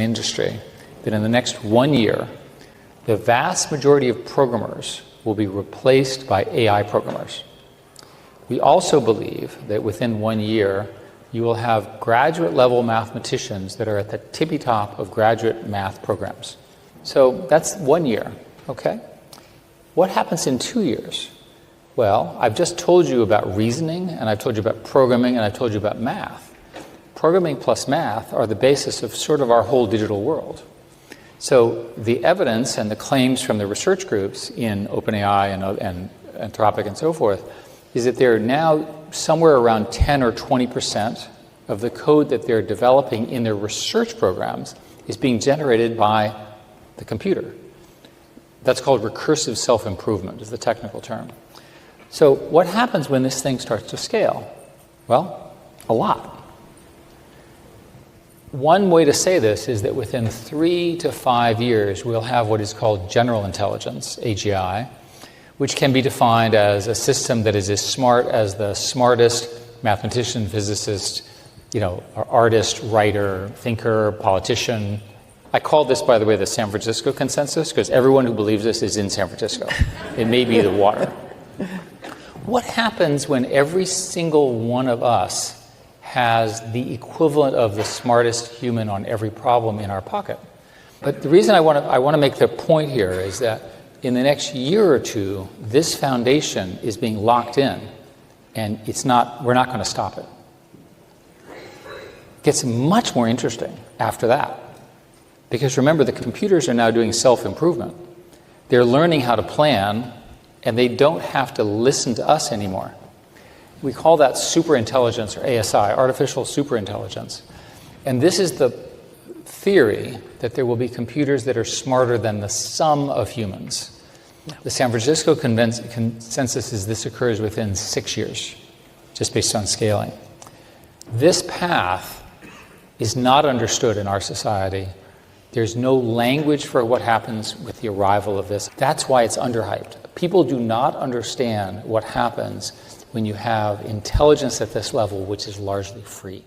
industry that in the next 1 year, the vast majority of programmers will be replaced by AI programmers. We also believe that within 1 year, you will have graduate-level mathematicians that are at the tippy top of graduate math programs. So that's 1 year, okay? What happens in 2 years? Well, I've just told you about reasoning, and I've told you about programming, and I've told you about math. Programming plus math are the basis of sort of our whole digital world. So the evidence and the claims from the research groups in OpenAI and Anthropic and so forth is that they're now somewhere around 10 or 20% of the code that they're developing in their research programs is being generated by the computer. That's called recursive self-improvement, is the technical term. So what happens when this thing starts to scale? Well, a lot. One way to say this is that within 3 to 5 years, we'll have what is called general intelligence, AGI, which can be defined as a system that is as smart as the smartest mathematician, physicist, artist, writer, thinker, politician. I call this, by the way, the San Francisco consensus, because everyone who believes this is in San Francisco. It may be the water. What happens when every single one of us has the equivalent of the smartest human on every problem in our pocket? But the reason I want to make the point here is that in the next year or two, this foundation is being locked in, and we're not going to stop it. It gets much more interesting after that. Because remember, the computers are now doing self-improvement. They're learning how to plan, and they don't have to listen to us anymore. We call that superintelligence, or ASI, artificial superintelligence. And this is the theory that there will be computers that are smarter than the sum of humans. The San Francisco consensus is this occurs within 6 years, just based on scaling. This path is not understood in our society. There's no language for what happens with the arrival of this. That's why it's underhyped. People do not understand what happens when you have intelligence at this level, which is largely free.